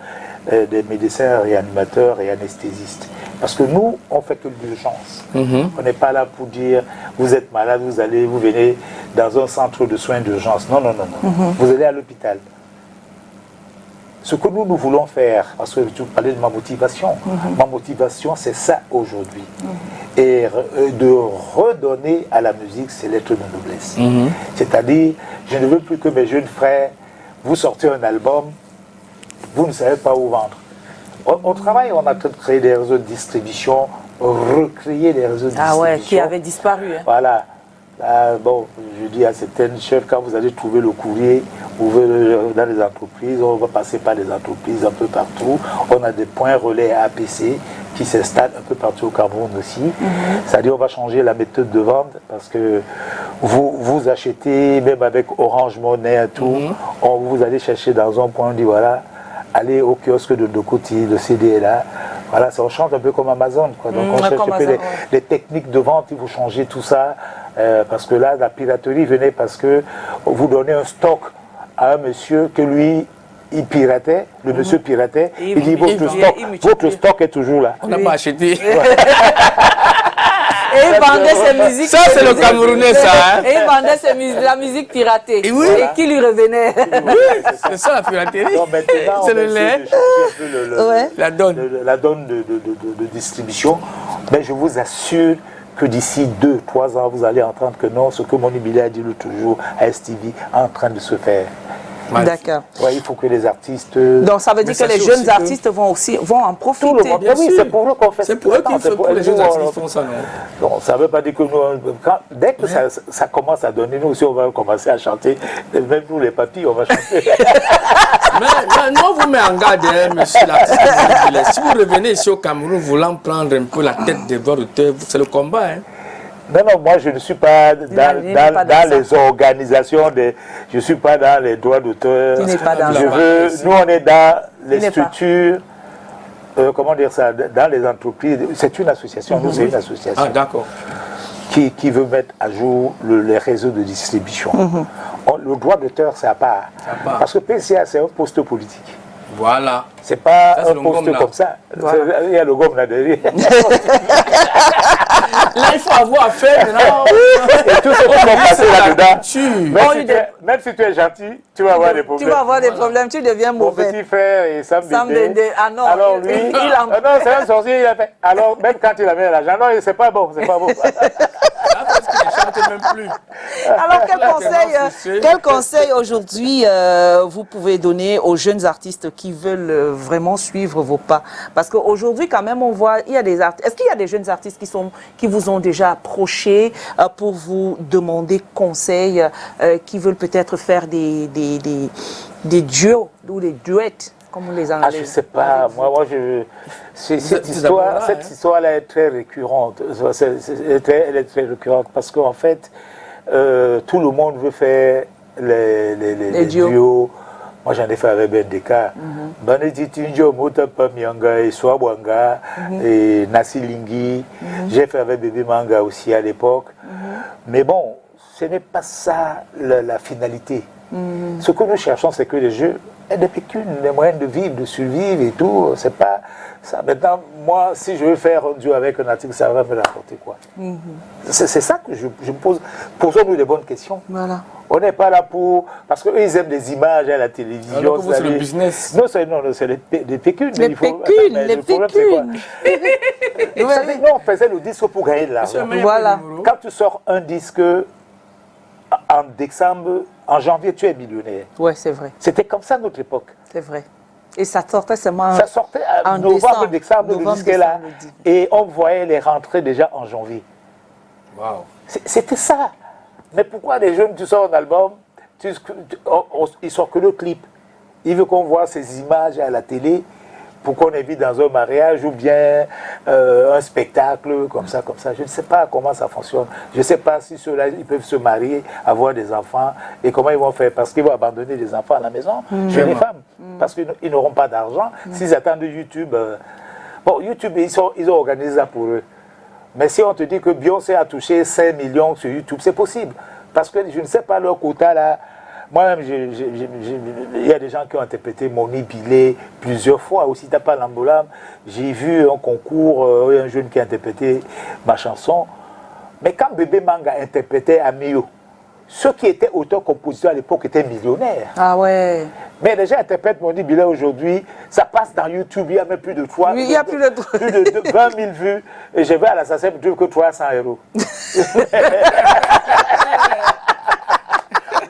des médecins réanimateurs et anesthésistes. Parce que nous, on fait que l'urgence. On n'est pas là pour dire, vous êtes malade, vous venez dans un centre de soins d'urgence. Non, non, non, non. Vous allez à l'hôpital. Ce que nous voulons faire, parce que tu parlais de ma motivation. Ma motivation, c'est ça aujourd'hui. Et de redonner à la musique ses lettres de noblesse. C'est-à-dire, je ne veux plus que mes jeunes frères, vous sortez un album, vous ne savez pas où vendre. On travaille, on a créé des réseaux de distribution, recréer des réseaux de distribution. Ah ouais, qui avaient disparu. Hein. Voilà. Bon, je dis à certaines chefs, quand vous allez trouver le courrier, dans les entreprises, on va passer par les entreprises un peu partout. On a des points relais APC qui s'installent un peu partout au Cameroun aussi. C'est-à-dire on va changer la méthode de vente parce que vous achetez, même avec Orange Money et tout, vous allez chercher dans un point, on dit voilà, allez au kiosque de Dokoti, le CD est là. Voilà, ça change un peu comme Amazon. Quoi. Donc on cherche un peu les techniques de vente, il faut changer tout ça. Parce que là, la piraterie venait parce que vous donnez un stock à un monsieur que lui, il piratait, le monsieur piratait, il dit votre stock est toujours là. On n'a pas acheté. Et il vendait ses musiques. Ça, c'est le Camerounais, ça. Hein? Et il vendait la musique piratée. Oui. Et qui lui revenait. Oui, c'est ça la piraterie. C'est le lait. La donne. La donne de distribution. Mais je vous assure que d'ici 2-3 ans, vous allez entendre que non, ce que Moni Bilé a dit l'autre jour à STV est en train de se faire. D'accord. Ouais, il faut que les artistes... Donc ça veut dire que les jeunes artistes vont en profiter. Tout le monde. Oui, c'est pour eux qu'on fait ça. C'est pour eux qu'ils les jeunes artistes font ça, non? Non, ça ne veut pas dire que nous... Dès que ça commence à donner, nous aussi, on va commencer à chanter. Même nous, les papis, on va chanter. Mais non, vous mettez en garde, hein, monsieur l'artiste. Si vous revenez ici au Cameroun voulant prendre un peu la tête des droits d'auteur, c'est le combat, hein? Non, moi je ne suis pas dans les organisations, je ne suis pas dans les droits d'auteur. Nous on est dans les structures, comment dire ça, dans les entreprises. C'est une association, nous c'est une association. Ah d'accord. Qui veut mettre à jour les réseaux de distribution. Le droit d'auteur c'est à part. Parce que PCA c'est un poste politique. Voilà. C'est pas un poste comme ça. Voilà. Il y a le gomme là derrière. Là, il faut avoir affaire maintenant. Et tout ce qui va passer là-dedans. Même si tu es gentil, tu vas avoir des problèmes. Tu vas avoir des problèmes, tu deviens mauvais. Mon petit frère et Sam Dédé. Ah non. Alors lui, non, c'est un sorcier, il a fait. Alors, même quand il avait l'argent, non, c'est pas bon, c'est pas bon. Même plus. Alors, quel conseil aujourd'hui vous pouvez donner aux jeunes artistes qui veulent vraiment suivre vos pas? Parce qu'aujourd'hui, quand même, on voit, il y a des artistes. Est-ce qu'il y a des jeunes artistes qui vous ont déjà approché pour vous demander conseil, qui veulent peut-être faire des duos ou des duets? Comme on les a je ne sais pas. Moi cette histoire-là est très récurrente. Elle est très récurrente parce qu'en fait, tout le monde veut faire les duos. Moi, j'en ai fait avec Bendeka. Banetitinjo, Motapa Mianga et Swabwanga et Nasi Lingi. J'ai fait avec Bébé Manga aussi à l'époque. Mais bon, ce n'est pas ça la finalité. Ce que nous cherchons, c'est que les jeux aient des pécunes, des moyens de vivre, de survivre et tout. C'est pas ça. Maintenant, moi, si je veux faire un duo avec un artiste, ça va me n'importe quoi. C'est ça que je me pose. Posons-nous des bonnes questions. Voilà. On n'est pas là pour... Parce qu'eux, ils aiment des images à la télévision. Alors pour vous, c'est le business. Non, c'est des pécunes. Les pécunes. Non, on faisait le disque pour gagner de l'argent. Voilà. Quand tu sors un disque en décembre, en janvier, tu es millionnaire. Oui, c'est vrai. C'était comme ça à notre époque. C'est vrai. Et ça sortait seulement Ça sortait en novembre, décembre, le disque est là. Et on voyait les rentrées déjà en janvier. Wow. C'était ça. Mais pourquoi les jeunes, tu sors un album, ils sortent que le clip. Ils veulent qu'on voit ces images à la télé pour qu'on les vit dans un mariage ou bien un spectacle, comme ça, comme ça. Je ne sais pas comment ça fonctionne. Je ne sais pas si ceux-là, ils peuvent se marier, avoir des enfants, et comment ils vont faire. Parce qu'ils vont abandonner les enfants à la maison, chez les femmes. Parce qu'ils n'auront pas d'argent. S'ils attendent YouTube... bon, YouTube, ils ont organisé ça pour eux. Mais si on te dit que Beyoncé a touché 5 millions sur YouTube, c'est possible. Parce que je ne sais pas leur quota là. Moi-même, il y a des gens qui ont interprété Moni Bilé plusieurs fois. Aussi, t'as pas Lambolam. J'ai vu un concours, un jeune qui a interprété ma chanson. Mais quand Bébé Manga interprétait Amio, ceux qui étaient auteurs-compositeurs à l'époque étaient millionnaires. Ah ouais. Mais les gens interprètent Moni Bilé aujourd'hui, ça passe dans YouTube, il y a même plus de 3 Oui, il y a plus de 20 000 vues. Et je vais à l'assassin pour dire que 300 €.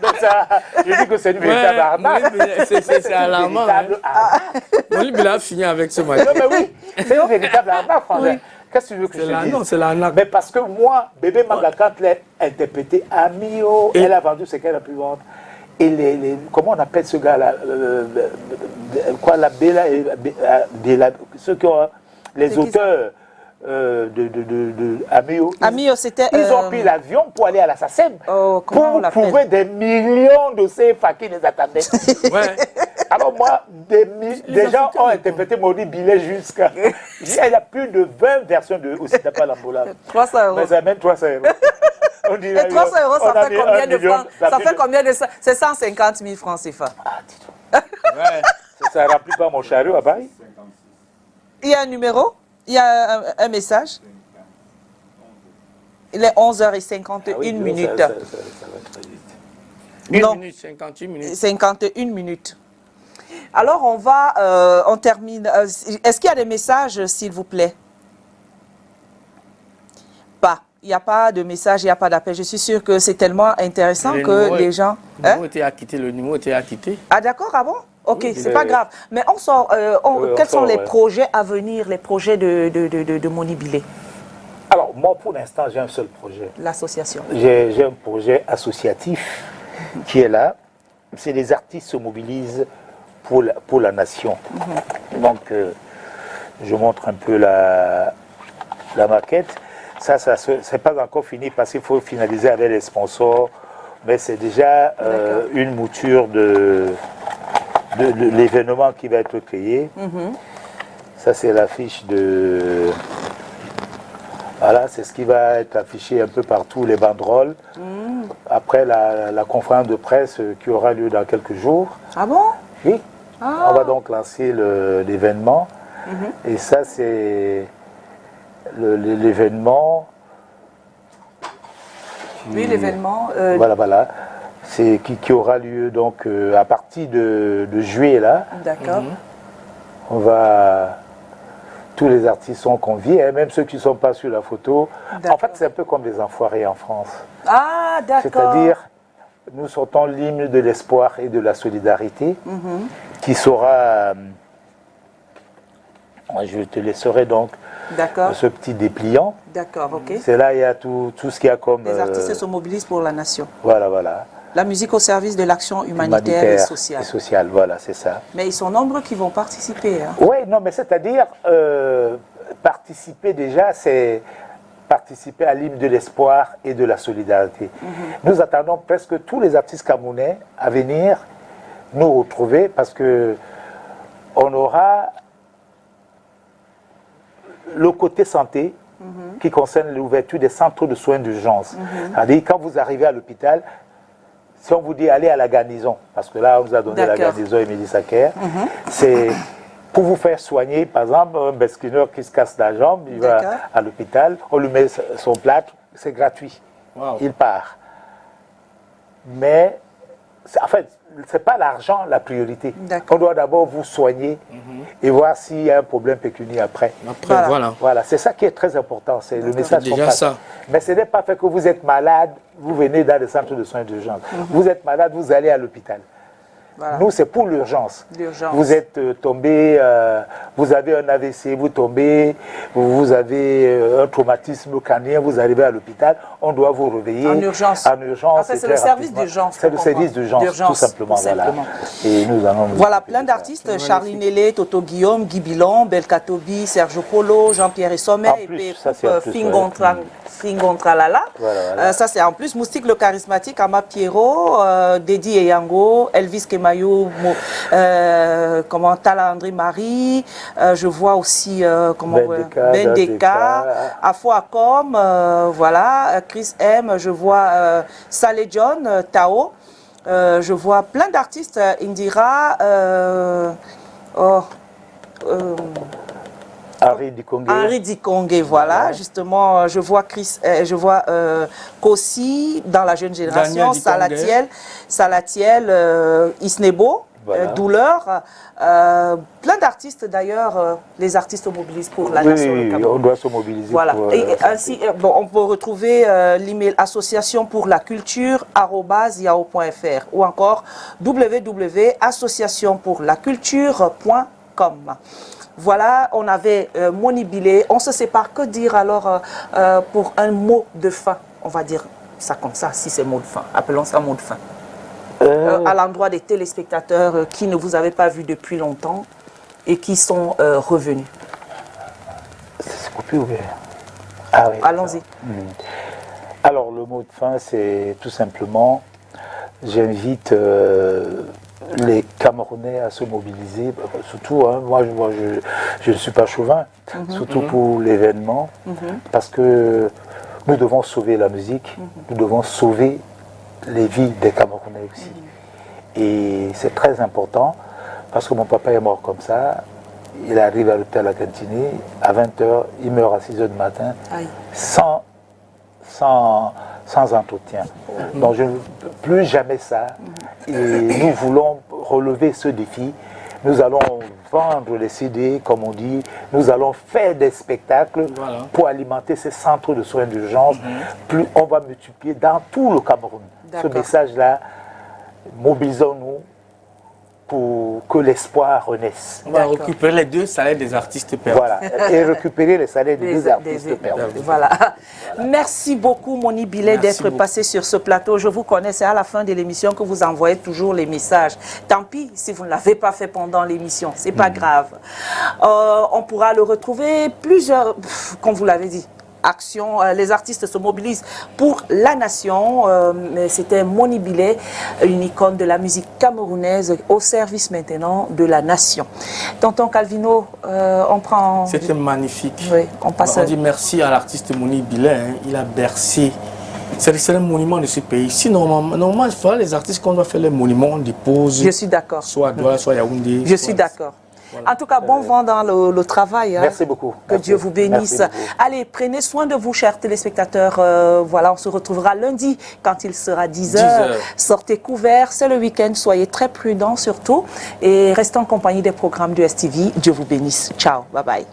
Donc ça, je dis que c'est une véritable arnaque. C'est alarmant. Moni Bilé a fini avec ce match. Non, mais oui, c'est une véritable arnaque, François. Oui. Qu'est-ce que tu veux que je dise? Non, c'est l'arnaque. Mais parce que moi, Bébé Manga, quand elle a interprété Amio, elle a vendu ce qu'elle a pu vendre. Et comment on appelle ce gars-là quoi, la Bella, ceux qui ont les auteurs de Amio. Amio, c'était... Ils ont pris l'avion pour aller à l'assassin pour trouver des millions de CFA qui les attendaient. Ouais. Alors moi, des gens ont interprété Moni Bilé jusqu'à... Il y a plus de 20 versions de Aussi Tapa Lambola. 300 €. Mais ça même 300 €. On dit, et 300 €, ça fait combien de francs? Ça fait combien de... C'est 150 000 francs CFA. Ah, dis-toi. Ouais. Ça ne remplit pas mon chariot à Paris. Il y a un numéro? Il y a un message? Il est 11h51 minutes. Ça va très vite. 1 minute, 51 minutes. 51 minutes. Alors, on termine. Est-ce qu'il y a des messages, s'il vous plaît? Pas. Il n'y a pas de message, il n'y a pas d'appel. Je suis sûre que c'est tellement intéressant que les gens... Le numéro était acquitté. Ah d'accord, ah bon? Ok, oui, c'est pas grave. Mais on sort, quels sont les projets à venir, les projets de Moni Bilé? Alors, moi, pour l'instant, j'ai un seul projet. L'association. J'ai un projet associatif qui est là. C'est les artistes se mobilisent pour la nation. Donc, je montre un peu la maquette. Ça c'est pas encore fini parce qu'il faut finaliser avec les sponsors. Mais c'est déjà une mouture de l'événement qui va être créé. Ça, c'est l'affiche de... Voilà, c'est ce qui va être affiché un peu partout, les banderoles. Après la conférence de presse qui aura lieu dans quelques jours. Ah bon? Oui. On va donc lancer l'événement. Et ça, c'est l'événement... Oui, l'événement... Voilà. C'est qui aura lieu donc à partir de juillet là. D'accord. On va... Tous les artistes sont conviés, hein, même ceux qui ne sont pas sur la photo. En fait, c'est un peu comme des enfoirés en France. Ah, d'accord. C'est-à-dire, nous sortons l'hymne de l'espoir et de la solidarité, qui sera... je te laisserai donc ce petit dépliant. D'accord, ok. C'est là, il y a tout ce qu'il y a comme... Les artistes se mobilisent pour la nation. Voilà. La musique au service de l'action humanitaire et sociale. Et sociale, voilà, c'est ça. Mais ils sont nombreux qui vont participer. Hein. Oui, non, mais c'est-à-dire, participer déjà, c'est participer à l'hymne de l'espoir et de la solidarité. Nous attendons presque tous les artistes camerounais à venir nous retrouver parce que on aura le côté santé qui concerne l'ouverture des centres de soins d'urgence. C'est-à-dire, quand vous arrivez à l'hôpital, si on vous dit allez à la garnison, parce que là on nous a donné la garnison Émilie Sacker, c'est pour vous faire soigner, par exemple, un besquineur qui se casse la jambe, il va à l'hôpital, on lui met son plâtre, c'est gratuit, il part. Mais, en fait, ce n'est pas l'argent la priorité. On doit d'abord vous soigner et voir s'il y a un problème pécuniaire après. Voilà, c'est ça qui est très important, c'est le message qu'on passe. Mais ce n'est pas fait que vous êtes malade, vous venez dans le centre de soins d'urgence. Vous êtes malade, vous allez à l'hôpital. Voilà. Nous, c'est pour l'urgence. Vous êtes tombé, vous avez un AVC, vous tombez, vous avez un traumatisme crânien, vous arrivez à l'hôpital, on doit vous réveiller. En urgence. En urgence. Enfin, c'est le service d'urgence. C'est le service d'urgence, tout simplement. Voilà. Et nous allons voilà, plein d'artistes, Charline Hélé, Toto Guillaume, Guy Bilon, Belkatobi, Sergio Polo, Jean-Pierre Essomé, et puis Fingon Tralala. Voilà. Ça, c'est en plus. Moustique le charismatique, Ama Pierrot, Dédi Eyango, Elvis Kemayou, Tala André Marie. Je vois aussi Bendeka, Afo Akom, voilà, Chris M. Je vois Saleh John, Tao. Je vois plein d'artistes, Indira. Henri Dikongé, voilà. Ouais. Justement, je vois Kossi dans la jeune génération, Salatiel, Isnebo, voilà. Douleur. Plein d'artistes d'ailleurs, les artistes mobilisent pour la nation. Oui, on doit se mobiliser. Voilà. Et ainsi, on peut retrouver l'email association pour la culture @yahoo.fr ou encore www.associationpourlaculture.com. Voilà, on avait Moni Bilé. On se sépare. Que dire alors pour un mot de fin? On va dire ça comme ça, si c'est mot de fin. Appelons ça mot de fin. À l'endroit des téléspectateurs qui ne vous avaient pas vu depuis longtemps et qui sont revenus. C'est coupé ou bien? Ah oui. Allons-y. Alors, le mot de fin, c'est tout simplement, j'invite les Camerounais à se mobiliser, surtout, hein, moi je ne suis pas chauvin, surtout pour l'événement, parce que nous devons sauver la musique, nous devons sauver les vies des Camerounais aussi. Et c'est très important, parce que mon papa est mort comme ça, il arrive à l'hôpital à Cantigny, à 20h, il meurt à 6h du matin, sans entretien. Donc je ne veux plus jamais ça. Et nous voulons relever ce défi. Nous allons vendre les CD, comme on dit. Nous allons faire des spectacles pour alimenter ces centres de soins d'urgence. Plus on va multiplier dans tout le Cameroun. Ce message-là, mobilisons-nous pour que l'espoir renaisse. On va récupérer les 2 salaires des artistes perdus. Voilà, et récupérer les salaires des 2 artistes perdus. Voilà. Merci beaucoup, Moni Bilé, d'être passé sur ce plateau. Je vous connais, c'est à la fin de l'émission que vous envoyez toujours les messages. Tant pis si vous ne l'avez pas fait pendant l'émission, c'est pas grave. On pourra le retrouver plusieurs, comme vous l'avez dit. Action, les artistes se mobilisent pour la nation. C'était Moni Bilé, une icône de la musique camerounaise au service maintenant de la nation. Tonton Calvino, on prend... C'était magnifique. Oui, on passe... On dit merci à l'artiste Moni Bilé, hein. Il a bercé. C'est un monument de ce pays. Si normalement, il faudra les artistes qu'on doit faire les monuments, on dépose. Je suis d'accord. Soit à Douala, soit à Yaoundé. Je suis d'accord. Voilà. En tout cas, bon vent dans le travail. Hein. Merci beaucoup. Que Dieu vous bénisse. Allez, prenez soin de vous, chers téléspectateurs. Voilà, on se retrouvera lundi quand il sera 10h. Sortez couverts, c'est le week-end. Soyez très prudents surtout. Et restez en compagnie des programmes du STV. Dieu vous bénisse. Ciao, bye bye.